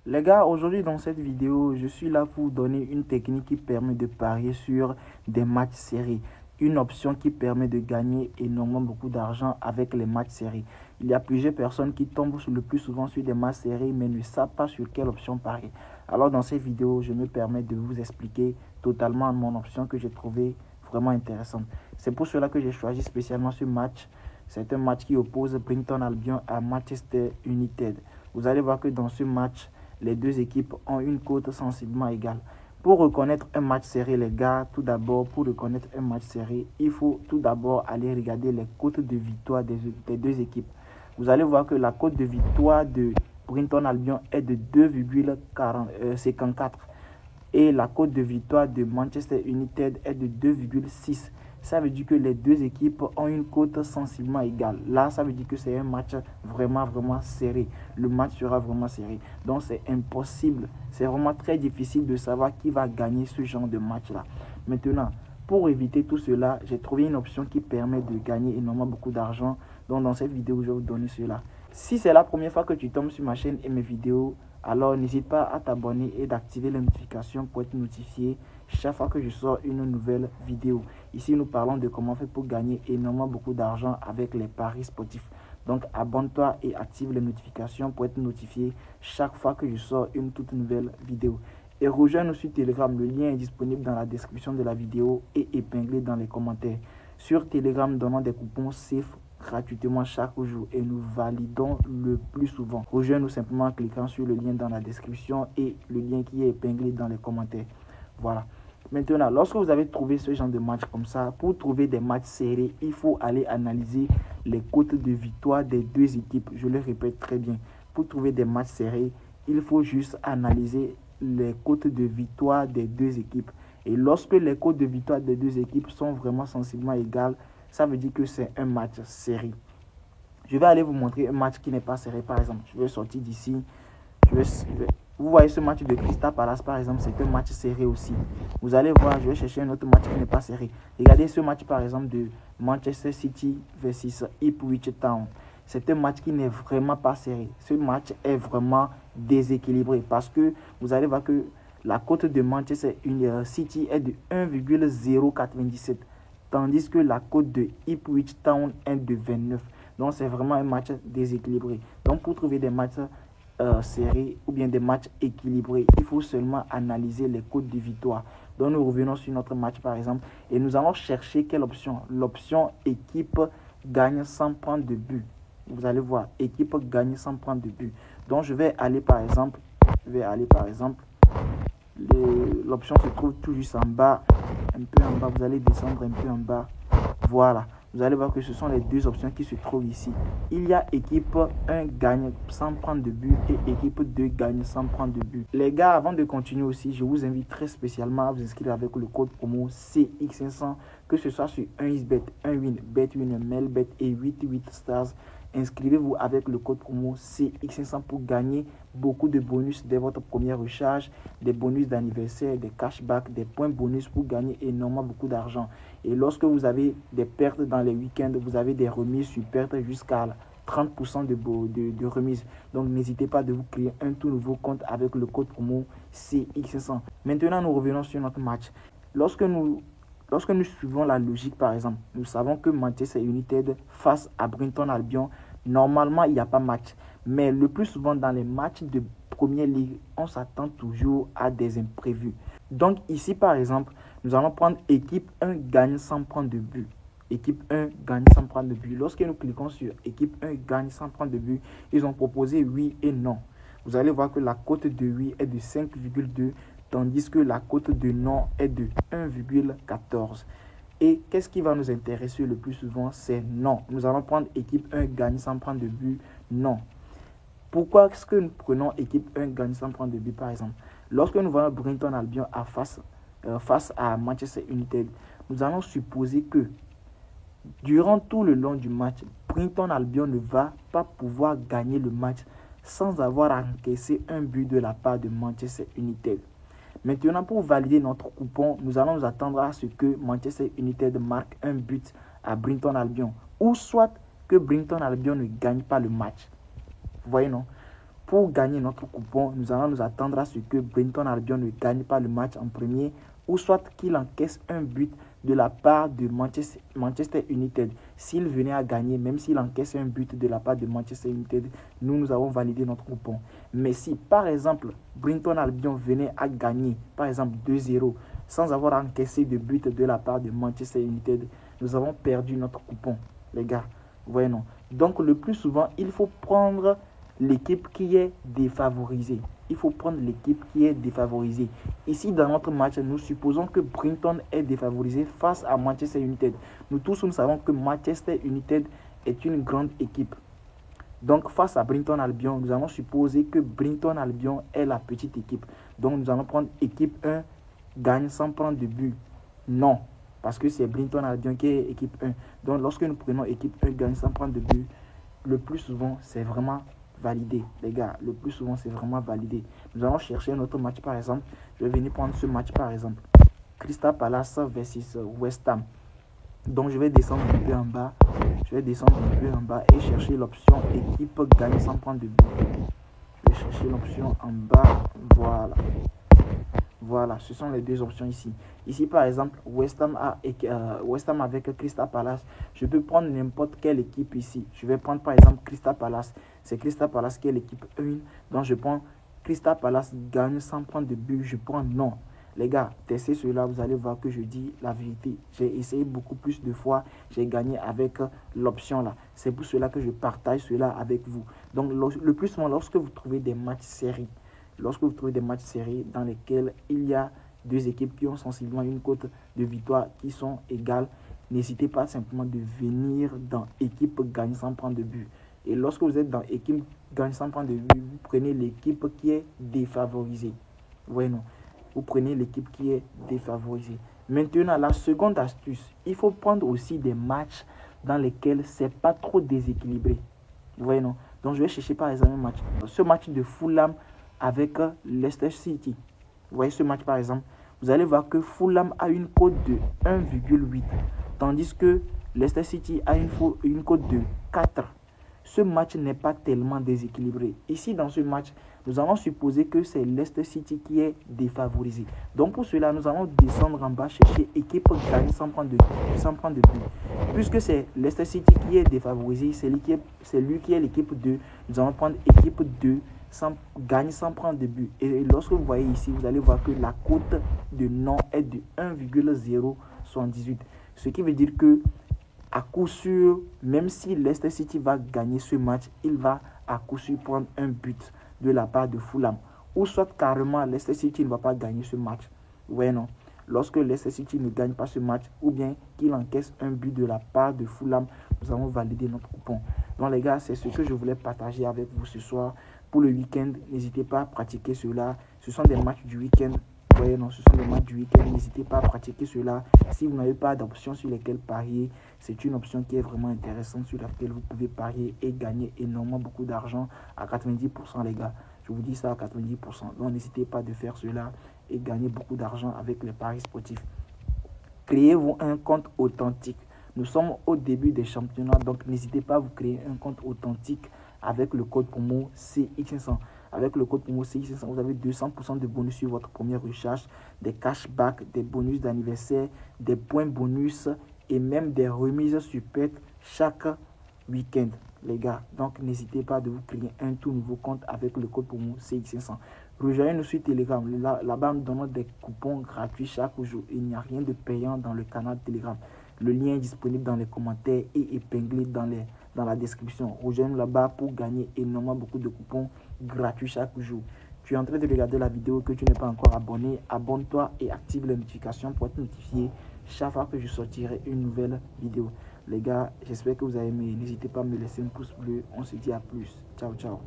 Les gars, aujourd'hui dans cette vidéo, je suis là pour vous donner une technique qui permet de parier sur des matchs serrés. Une option qui permet de gagner énormément beaucoup d'argent avec les matchs serrés. Il y a plusieurs personnes qui tombent le plus souvent sur des matchs serrés mais ne savent pas sur quelle option parier. Alors dans cette vidéo, je me permets de vous expliquer totalement mon option que j'ai trouvée vraiment intéressante. C'est pour cela que j'ai choisi spécialement ce match. C'est un match qui oppose Brighton Albion à Manchester United. Vous allez voir que dans ce match, les deux équipes ont une cote sensiblement égale. Pour reconnaître un match serré, les gars, tout d'abord, pour reconnaître un match serré, il faut tout d'abord aller regarder les cotes de victoire des deux équipes. Vous allez voir que la cote de victoire de Brighton Albion est de 2,54 et la cote de victoire de Manchester United est de 2,6. Ça veut dire que les deux équipes ont une cote sensiblement égale. Là, ça veut dire que c'est un match vraiment serré. Le match sera vraiment serré. Donc, c'est impossible. C'est vraiment très difficile de savoir qui va gagner ce genre de match-là. Maintenant, pour éviter tout cela, j'ai trouvé une option qui permet de gagner énormément beaucoup d'argent. Donc, dans cette vidéo, je vais vous donner cela. Si c'est la première fois que tu tombes sur ma chaîne et mes vidéos, alors n'hésite pas à t'abonner et d'activer les notifications pour être notifié chaque fois que je sors une nouvelle vidéo. Ici, nous parlons de comment faire pour gagner énormément beaucoup d'argent avec les paris sportifs. Donc, abonne-toi et active les notifications pour être notifié chaque fois que je sors une toute nouvelle vidéo. Et rejoins-nous sur Telegram. Le lien est disponible dans la description de la vidéo et épinglé dans les commentaires. Sur Telegram, donnons des coupons safe gratuitement chaque jour et nous validons le plus souvent. Rejoins-nous simplement en cliquant sur le lien dans la description et le lien qui est épinglé dans les commentaires. Voilà. Maintenant, lorsque vous avez trouvé ce genre de match comme ça, pour trouver des matchs serrés, il faut aller analyser les cotes de victoire des deux équipes. Je le répète très bien. Pour trouver des matchs serrés, il faut juste analyser les cotes de victoire des deux équipes. Et lorsque les cotes de victoire des deux équipes sont vraiment sensiblement égales, ça veut dire que c'est un match serré. Je vais aller vous montrer un match qui n'est pas serré, par exemple. Je vais sortir d'ici. Vous voyez ce match de Crystal Palace, par exemple, c'est un match serré aussi. Vous allez voir, je vais chercher un autre match qui n'est pas serré. Regardez ce match, par exemple, de Manchester City versus Ipswich Town. C'est un match qui n'est vraiment pas serré. Ce match est vraiment déséquilibré parce que vous allez voir que la cote de Manchester City est de 1,097. Tandis que la cote de Ipswich Town est de 29. Donc, c'est vraiment un match déséquilibré. Donc, pour trouver des matchs serrés ou bien des matchs équilibrés, il faut seulement analyser les cotes de victoire. Donc, nous revenons sur notre match, par exemple, et nous allons chercher quelle option. L'option équipe gagne sans prendre de but. Vous allez voir, équipe gagne sans prendre de but. Donc, je vais aller, par exemple, l'option se trouve tout juste en bas, un peu en bas, vous allez descendre un peu en bas, voilà, vous allez voir que ce sont les deux options qui se trouvent ici. Il y a équipe 1 gagne sans prendre de but et équipe 2 gagne sans prendre de but. Les gars, avant de continuer aussi, je vous invite très spécialement à vous inscrire avec le code promo CX500, que ce soit sur 1xBet, 1win, BetWin, Melbet et 88 Stars. Inscrivez-vous avec le code promo CX500 pour gagner beaucoup de bonus dès votre première recharge, des bonus d'anniversaire, des cashbacks, des points bonus pour gagner énormément beaucoup d'argent. Et lorsque vous avez des pertes dans les week-ends, vous avez des remises sur pertes jusqu'à 30% de remise. Donc n'hésitez pas de vous créer un tout nouveau compte avec le code promo CX500. Maintenant, nous revenons sur notre match. Lorsque nous suivons la logique, par exemple, nous savons que Manchester United face à Brighton Albion, normalement, il n'y a pas match. Mais le plus souvent, dans les matchs de Première Ligue, on s'attend toujours à des imprévus. Donc ici, par exemple, nous allons prendre équipe 1 gagne sans prendre de but. Équipe 1 gagne sans prendre de but. Lorsque nous cliquons sur équipe 1 gagne sans prendre de but, ils ont proposé oui et non. Vous allez voir que la cote de oui est de 5,2, tandis que la cote de non est de 1,14. Et qu'est-ce qui va nous intéresser le plus souvent? C'est non. Nous allons prendre équipe 1 gagne sans prendre de but, non. Pourquoi est-ce que nous prenons équipe 1 gagne sans prendre de but, par exemple? Lorsque nous voyons Brighton Albion face à Manchester United, nous allons supposer que durant tout le long du match, Brighton Albion ne va pas pouvoir gagner le match sans avoir encaissé un but de la part de Manchester United. Maintenant, pour valider notre coupon, nous allons nous attendre à ce que Manchester United marque un but à Brighton Albion, ou soit que Brighton Albion ne gagne pas le match. Vous voyez, non? Pour gagner notre coupon, nous allons nous attendre à ce que Brighton Albion ne gagne pas le match en premier ou soit qu'il encaisse un but de la part de Manchester United. S'il venait à gagner, même s'il encaisse un but de la part de Manchester United, nous avons validé notre coupon. Mais si, par exemple, Brighton Albion venait à gagner, par exemple 2-0, sans avoir encaissé de but de la part de Manchester United, nous avons perdu notre coupon, les gars. Ouais, non. Donc, le plus souvent, il faut prendre l'équipe qui est défavorisée. Il faut prendre l'équipe qui est défavorisée. Ici, dans notre match, nous supposons que Brighton est défavorisé face à Manchester United. Nous tous, nous savons que Manchester United est une grande équipe. Donc, face à Brighton Albion, nous allons supposer que Brighton Albion est la petite équipe. Donc, nous allons prendre équipe 1, gagne sans prendre de but. Non, parce que c'est Brighton Albion qui est équipe 1. Donc, lorsque nous prenons équipe 1, gagne sans prendre de but, le plus souvent, c'est vraiment validé, les gars. Le plus souvent, c'est vraiment validé. Nous allons chercher un autre match, par exemple. Je vais venir prendre ce match, par exemple. Crystal Palace versus West Ham. Donc, je vais descendre un peu en bas. Je vais descendre un peu en bas et chercher l'option équipe gagne sans prendre de but. Je vais chercher l'option en bas. Voilà. Voilà, ce sont les deux options ici. Ici, par exemple, West Ham avec Crystal Palace. Je peux prendre n'importe quelle équipe ici. Je vais prendre, par exemple, Crystal Palace. C'est Crystal Palace qui est l'équipe 1. Donc, je prends Crystal Palace gagne sans prendre de but. Je prends non. Les gars, testez cela, vous allez voir que je dis la vérité. J'ai essayé beaucoup plus de fois. J'ai gagné avec l'option là. C'est pour cela que je partage cela avec vous. Donc, le plus souvent, lorsque vous trouvez des matchs séries, lorsque vous trouvez des matchs serrés dans lesquels il y a deux équipes qui ont sensiblement une cote de victoire qui sont égales, n'hésitez pas simplement de venir dans équipe gagne sans prendre de but. Et lorsque vous êtes dans équipe gagne sans prendre de but, vous prenez l'équipe qui est défavorisée. Ouais, non. Vous prenez l'équipe qui est défavorisée. Maintenant, la seconde astuce, il faut prendre aussi des matchs dans lesquels c'est pas trop déséquilibré. Ouais, non. Donc, je vais chercher par exemple un match. Ce match de Fulham avec Leicester City. Vous voyez ce match par exemple. Vous allez voir que Fulham a une cote de 1,8. Tandis que Leicester City a une cote de 4. Ce match n'est pas tellement déséquilibré. Ici, dans ce match, nous allons supposer que c'est Leicester City qui est défavorisé. Donc, pour cela, nous allons descendre en bas, chercher équipe gagne sans prendre de but. Puisque c'est Leicester City qui est défavorisé, c'est lui qui est l'équipe 2. Nous allons prendre équipe 2 gagne sans prendre de but. Et lorsque vous voyez ici, vous allez voir que la cote de non est de 1,078. Ce qui veut dire que à coup sûr, même si Leicester City va gagner ce match, il va à coup sûr prendre un but de la part de Fulham. Ou soit carrément, Leicester City ne va pas gagner ce match. Ouais, non. Lorsque Leicester City ne gagne pas ce match, ou bien qu'il encaisse un but de la part de Fulham, nous allons valider notre coupon. Donc les gars, c'est ce que je voulais partager avec vous ce soir. Pour le week-end, n'hésitez pas à pratiquer cela. Ce sont des matchs du week-end. Ouais, non, ce sont des matchs du week-end. N'hésitez pas à pratiquer cela. Si vous n'avez pas d'option sur lesquelles parier, c'est une option qui est vraiment intéressante sur laquelle vous pouvez parier et gagner énormément beaucoup d'argent à 90%, les gars. Je vous dis ça à 90%. Donc, n'hésitez pas de faire cela et gagner beaucoup d'argent avec les paris sportifs. Créez-vous un compte authentique. Nous sommes au début des championnats, donc n'hésitez pas à vous créer un compte authentique avec le code promo CX500. Avec le code promo CX500, vous avez 200% de bonus sur votre première recharge, des cashbacks, des bonus d'anniversaire, des points bonus et même des remises sur pet chaque week-end, les gars. Donc, n'hésitez pas de vous créer un tout nouveau compte avec le code promo CX500. Rejoignez-nous sur Telegram. Là-bas, nous donnons des coupons gratuits chaque jour. Il n'y a rien de payant dans le canal Telegram. Le lien est disponible dans les commentaires et épinglé dans la description. Rejoignez-nous là-bas pour gagner énormément beaucoup de coupons gratuits chaque jour. Tu es en train de regarder la vidéo, que tu n'es pas encore abonné, abonne-toi et active les notifications pour être notifié chaque fois que je sortirai une nouvelle vidéo. Les gars, j'espère que vous avez aimé. N'hésitez pas à me laisser un pouce bleu. On se dit à plus. Ciao, ciao.